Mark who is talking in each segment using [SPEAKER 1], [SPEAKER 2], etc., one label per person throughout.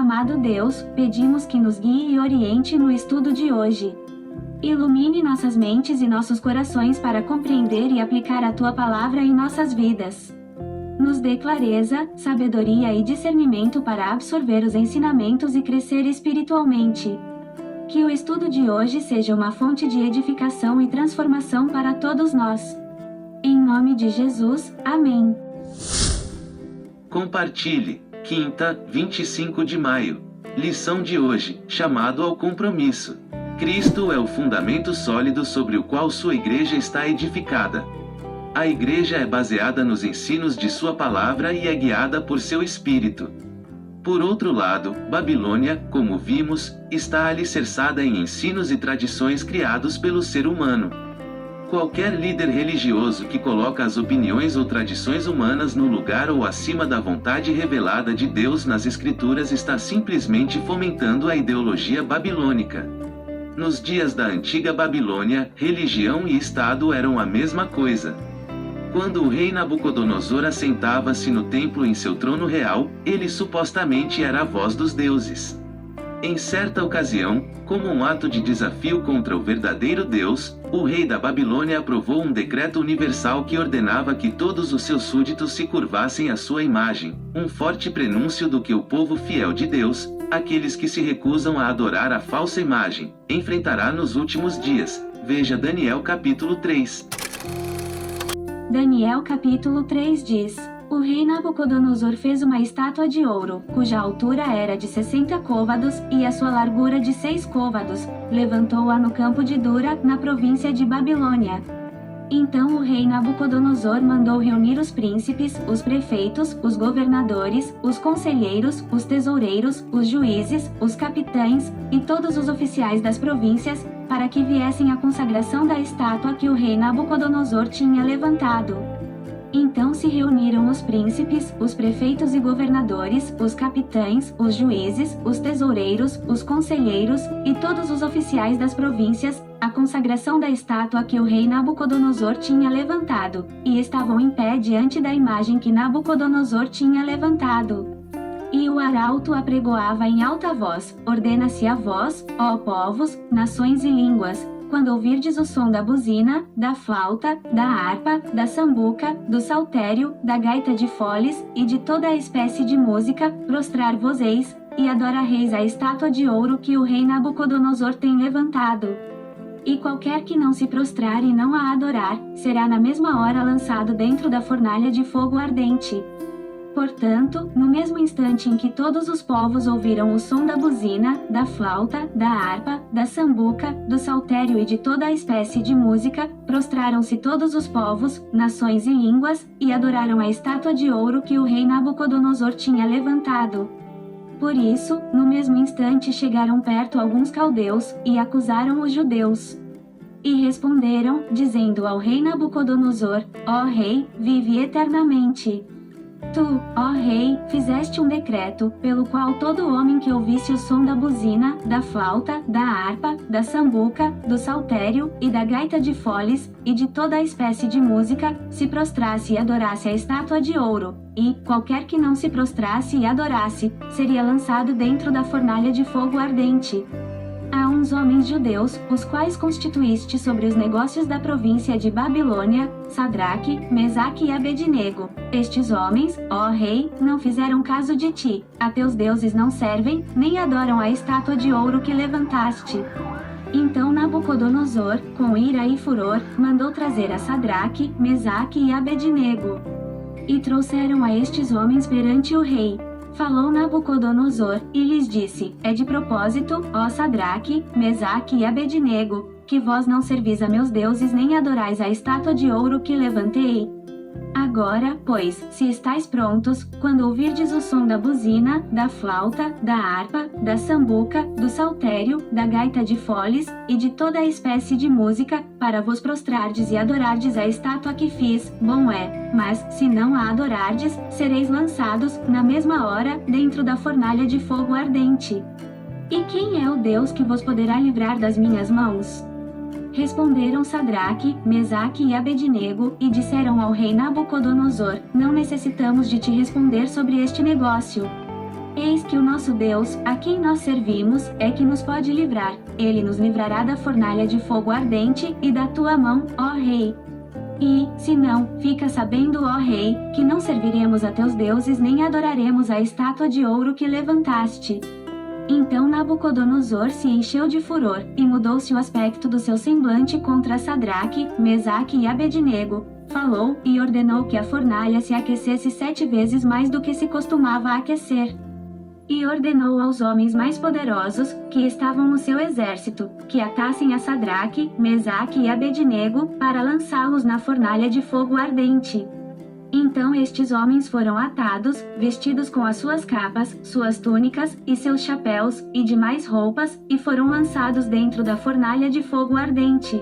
[SPEAKER 1] amado Deus, pedimos que nos guie e oriente no estudo de hoje. Ilumine nossas mentes e nossos corações para compreender e aplicar a Tua palavra em nossas vidas. Nos dê clareza, sabedoria e discernimento para absorver os ensinamentos e crescer espiritualmente. Que o estudo de hoje seja uma fonte de edificação e transformação para todos nós. Em nome de Jesus, amém.
[SPEAKER 2] Compartilhe. Quinta, 25 de maio. Lição de hoje, chamado ao compromisso. Cristo é o fundamento sólido sobre o qual sua igreja está edificada. A igreja é baseada nos ensinos de sua palavra e é guiada por seu Espírito. Por outro lado, Babilônia, como vimos, está alicerçada em ensinos e tradições criados pelo ser humano. Qualquer líder religioso que coloca as opiniões ou tradições humanas no lugar ou acima da vontade revelada de Deus nas Escrituras está simplesmente fomentando a ideologia babilônica. Nos dias da antiga Babilônia, religião e Estado eram a mesma coisa. Quando o rei Nabucodonosor assentava-se no templo em seu trono real, ele supostamente era a voz dos deuses. Em certa ocasião, como um ato de desafio contra o verdadeiro Deus, o rei da Babilônia aprovou um decreto universal que ordenava que todos os seus súditos se curvassem à sua imagem, um forte prenúncio do que o povo fiel de Deus, aqueles que se recusam a adorar a falsa imagem, enfrentará nos últimos dias. Veja Daniel capítulo 3.
[SPEAKER 1] Daniel capítulo 3 diz: O rei Nabucodonosor fez uma estátua de ouro, cuja altura era de 60 côvados, e a sua largura de 6 côvados. Levantou-a no campo de Dura, na província de Babilônia. Então o rei Nabucodonosor mandou reunir os príncipes, os prefeitos, os governadores, os conselheiros, os tesoureiros, os juízes, os capitães, e todos os oficiais das províncias, para que viessem à consagração da estátua que o rei Nabucodonosor tinha levantado. Então se reuniram os príncipes, os prefeitos e governadores, os capitães, os juízes, os tesoureiros, os conselheiros, e todos os oficiais das províncias, à consagração da estátua que o rei Nabucodonosor tinha levantado, e estavam em pé diante da imagem que Nabucodonosor tinha levantado. E o arauto apregoava em alta voz: Ordena-se a vós, ó povos, nações e línguas, quando ouvirdes o som da buzina, da flauta, da harpa, da sambuca, do saltério, da gaita de foles, e de toda a espécie de música, prostrar-vos-eis, e adorareis a estátua de ouro que o rei Nabucodonosor tem levantado. E qualquer que não se prostrar e não a adorar, será na mesma hora lançado dentro da fornalha de fogo ardente. Portanto, no mesmo instante em que todos os povos ouviram o som da buzina, da flauta, da harpa, da sambuca, do saltério e de toda a espécie de música, prostraram-se todos os povos, nações e línguas, e adoraram a estátua de ouro que o rei Nabucodonosor tinha levantado. Por isso, no mesmo instante chegaram perto alguns caldeus, e acusaram os judeus. E responderam, dizendo ao rei Nabucodonosor: Ó rei, vive eternamente. Tu, ó rei, fizeste um decreto, pelo qual todo homem que ouvisse o som da buzina, da flauta, da harpa, da sambuca, do saltério, e da gaita de foles, e de toda a espécie de música, se prostrasse e adorasse a estátua de ouro, e, qualquer que não se prostrasse e adorasse, seria lançado dentro da fornalha de fogo ardente. Há uns homens judeus, os quais constituíste sobre os negócios da província de Babilônia, Sadraque, Mesaque e Abednego. Estes homens, ó rei, não fizeram caso de ti, a teus deuses não servem, nem adoram a estátua de ouro que levantaste. Então Nabucodonosor, com ira e furor, mandou trazer a Sadraque, Mesaque e Abednego. E trouxeram a estes homens perante o rei. Falou Nabucodonosor, e lhes disse: É de propósito, ó Sadraque, Mesaque e Abednego, que vós não servis a meus deuses nem adorais a estátua de ouro que levantei. Agora, pois, se estáis prontos, quando ouvirdes o som da buzina, da flauta, da harpa, da sambuca, do saltério, da gaita de foles, e de toda a espécie de música, para vos prostrardes e adorardes a estátua que fiz, bom é, mas, se não a adorardes, sereis lançados, na mesma hora, dentro da fornalha de fogo ardente. E quem é o Deus que vos poderá livrar das minhas mãos? Responderam Sadraque, Mesaque e Abednego, e disseram ao rei Nabucodonosor: Não necessitamos de te responder sobre este negócio. Eis que o nosso Deus, a quem nós servimos, é que nos pode livrar. Ele nos livrará da fornalha de fogo ardente e da tua mão, ó rei. E, se não, fica sabendo, ó rei, que não serviremos a teus deuses nem adoraremos a estátua de ouro que levantaste. Então Nabucodonosor se encheu de furor, e mudou-se o aspecto do seu semblante contra Sadraque, Mesaque e Abednego. Falou, e ordenou que a fornalha se aquecesse 7 vezes mais do que se costumava aquecer. E ordenou aos homens mais poderosos, que estavam no seu exército, que atassem a Sadraque, Mesaque e Abednego, para lançá-los na fornalha de fogo ardente. Então estes homens foram atados, vestidos com as suas capas, suas túnicas, e seus chapéus, e demais roupas, e foram lançados dentro da fornalha de fogo ardente.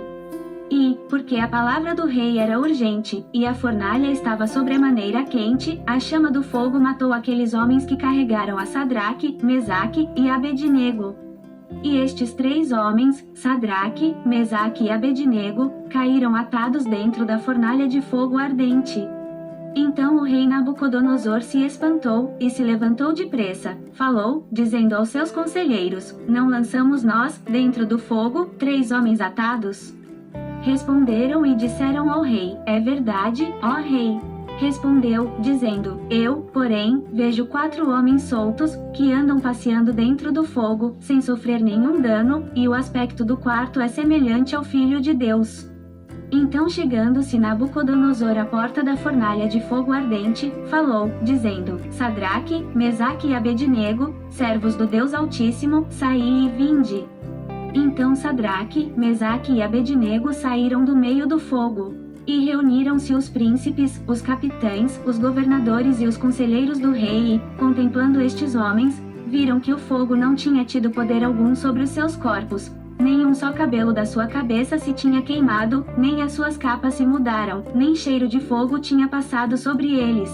[SPEAKER 1] E, porque a palavra do rei era urgente, e a fornalha estava sobremaneira quente, a chama do fogo matou aqueles homens que carregaram a Sadraque, Mesaque e Abednego. E estes 3 homens, Sadraque, Mesaque e Abednego, caíram atados dentro da fornalha de fogo ardente. Então o rei Nabucodonosor se espantou, e se levantou depressa, falou, dizendo aos seus conselheiros, não lançamos nós, dentro do fogo, 3 homens atados? Responderam e disseram ao rei, é verdade, ó rei. Respondeu, dizendo, eu, porém, vejo 4 homens soltos, que andam passeando dentro do fogo, sem sofrer nenhum dano, e o aspecto do quarto é semelhante ao Filho de Deus. Então chegando-se Nabucodonosor à porta da fornalha de fogo ardente, falou, dizendo, Sadraque, Mesaque e Abednego, servos do Deus Altíssimo, saí e vinde. Então Sadraque, Mesaque e Abednego saíram do meio do fogo. E reuniram-se os príncipes, os capitães, os governadores e os conselheiros do rei e, contemplando estes homens, viram que o fogo não tinha tido poder algum sobre os seus corpos. Nem um só cabelo da sua cabeça se tinha queimado, nem as suas capas se mudaram, nem cheiro de fogo tinha passado sobre eles.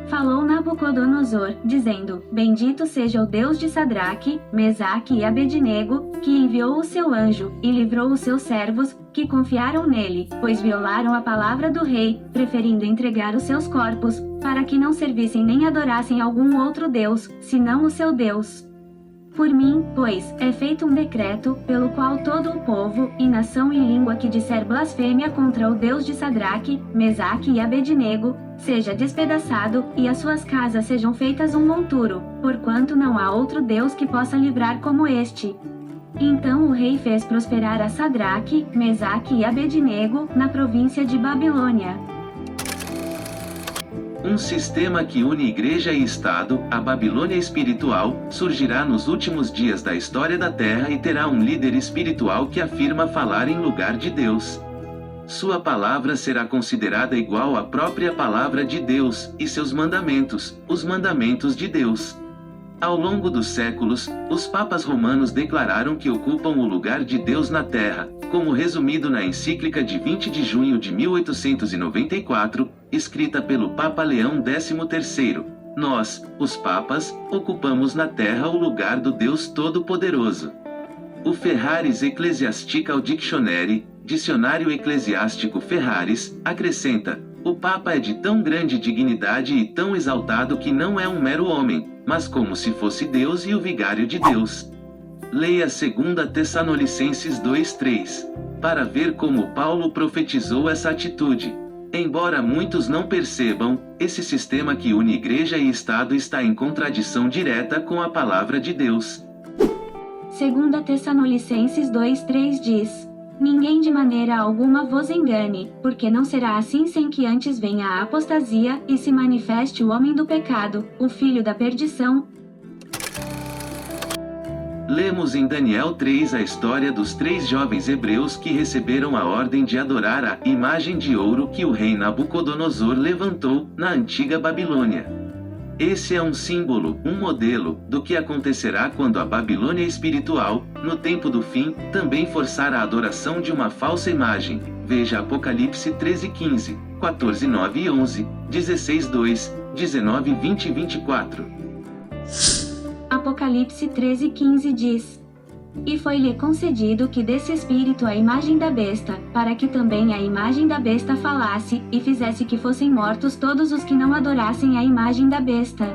[SPEAKER 1] Falou Nabucodonosor, dizendo, bendito seja o Deus de Sadraque, Mesaque e Abednego, que enviou o seu anjo, e livrou os seus servos, que confiaram nele, pois violaram a palavra do rei, preferindo entregar os seus corpos, para que não servissem nem adorassem algum outro Deus, senão o seu Deus. Por mim, pois, é feito um decreto, pelo qual todo o povo, e nação e língua que disser blasfêmia contra o Deus de Sadraque, Mesaque e Abednego, seja despedaçado, e as suas casas sejam feitas um monturo, porquanto não há outro Deus que possa livrar como este. Então o rei fez prosperar a Sadraque, Mesaque e Abednego, na província de Babilônia.
[SPEAKER 2] Um sistema que une igreja e Estado, a Babilônia espiritual, surgirá nos últimos dias da história da Terra e terá um líder espiritual que afirma falar em lugar de Deus. Sua palavra será considerada igual à própria palavra de Deus, e seus mandamentos, os mandamentos de Deus. Ao longo dos séculos, os papas romanos declararam que ocupam o lugar de Deus na Terra, como resumido na encíclica de 20 de junho de 1894, escrita pelo Papa Leão XIII. Nós, os papas, ocupamos na Terra o lugar do Deus Todo-Poderoso. O Ferraris Ecclesiastical Dictionary, Dicionário Eclesiástico Ferraris, acrescenta: o Papa é de tão grande dignidade e tão exaltado que não é um mero homem, mas como se fosse Deus e o vigário de Deus. Leia 2 Tessalonicenses 2:3, para ver como Paulo profetizou essa atitude. Embora muitos não percebam, esse sistema que une igreja e Estado está em contradição direta com a palavra de Deus.
[SPEAKER 1] 2 Tessalonicenses 2:3 diz: ninguém de maneira alguma vos engane, porque não será assim sem que antes venha a apostasia, e se manifeste o homem do pecado, o filho da perdição.
[SPEAKER 2] Lemos em Daniel 3 a história dos 3 jovens hebreus que receberam a ordem de adorar a imagem de ouro que o rei Nabucodonosor levantou na antiga Babilônia. Esse é um símbolo, um modelo, do que acontecerá quando a Babilônia espiritual, no tempo do fim, também forçar a adoração de uma falsa imagem. Veja Apocalipse 13:15, 14:9 e 11, 16:2, 19, 20 e 24.
[SPEAKER 1] Apocalipse 13:15 diz: e foi-lhe concedido que desse espírito a imagem da besta, para que também a imagem da besta falasse, e fizesse que fossem mortos todos os que não adorassem a imagem da besta.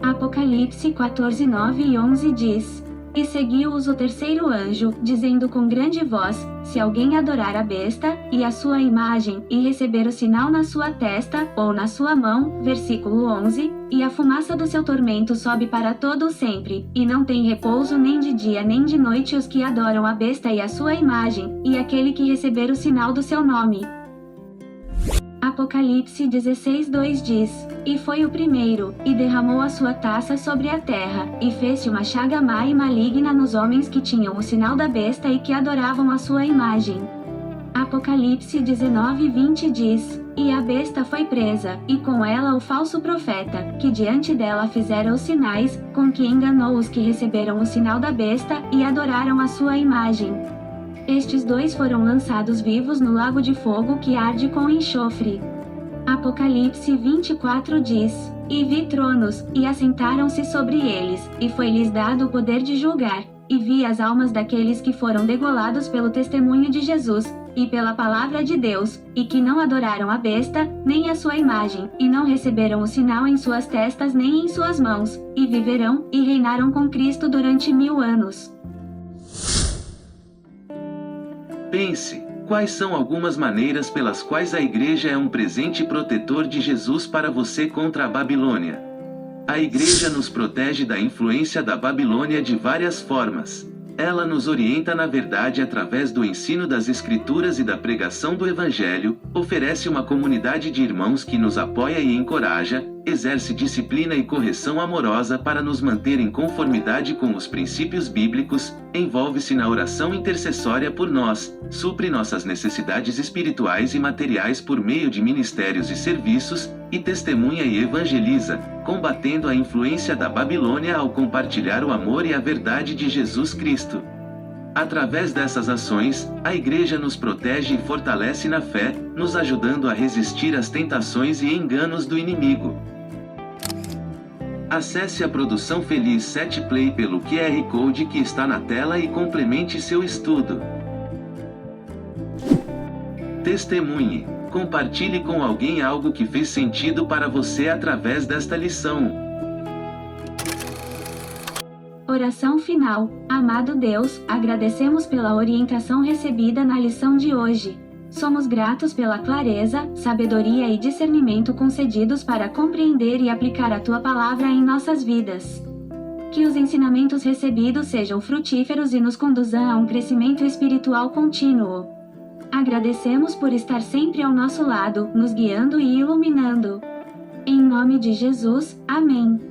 [SPEAKER 1] Apocalipse 14, 9 e 11 diz: E seguiu-os o terceiro anjo, dizendo com grande voz: Se alguém adorar a besta, e a sua imagem, e receber o sinal na sua testa, ou na sua mão, versículo 11, e a fumaça do seu tormento sobe para todo o sempre, e não tem repouso nem de dia nem de noite os que adoram a besta e a sua imagem, e aquele que receber o sinal do seu nome. Apocalipse 16, 2 diz: E foi o primeiro, e derramou a sua taça sobre a terra, e fez-se uma chaga má e maligna nos homens que tinham o sinal da besta e que adoravam a sua imagem. Apocalipse 19, 20 diz: E a besta foi presa, e com ela o falso profeta, que diante dela fizera os sinais, com que enganou os que receberam o sinal da besta, e adoraram a sua imagem. Estes dois foram lançados vivos no lago de fogo que arde com enxofre. Apocalipse 24 diz: E vi tronos, e assentaram-se sobre eles, e foi-lhes dado o poder de julgar, e vi as almas daqueles que foram degolados pelo testemunho de Jesus, e pela palavra de Deus, e que não adoraram a besta, nem a sua imagem, e não receberam o sinal em suas testas nem em suas mãos, e viverão, e reinaram com Cristo durante 1000 anos.
[SPEAKER 2] Pense, quais são algumas maneiras pelas quais a igreja é um presente protetor de Jesus para você contra a Babilônia? A igreja nos protege da influência da Babilônia de várias formas. Ela nos orienta na verdade através do ensino das Escrituras e da pregação do Evangelho, oferece uma comunidade de irmãos que nos apoia e encoraja, exerce disciplina e correção amorosa para nos manter em conformidade com os princípios bíblicos, envolve-se na oração intercessória por nós, supre nossas necessidades espirituais e materiais por meio de ministérios e serviços, e testemunha e evangeliza, combatendo a influência da Babilônia ao compartilhar o amor e a verdade de Jesus Cristo. Através dessas ações, a igreja nos protege e fortalece na fé, nos ajudando a resistir às tentações e enganos do inimigo. Acesse a produção Feliz 7 Play pelo QR Code que está na tela e complemente seu estudo. Testemunhe. Compartilhe com alguém algo que fez sentido para você através desta lição.
[SPEAKER 1] Oração final. Amado Deus, agradecemos pela orientação recebida na lição de hoje. Somos gratos pela clareza, sabedoria e discernimento concedidos para compreender e aplicar a Tua palavra em nossas vidas. Que os ensinamentos recebidos sejam frutíferos e nos conduzam a um crescimento espiritual contínuo. Agradecemos por estar sempre ao nosso lado, nos guiando e iluminando. Em nome de Jesus, amém.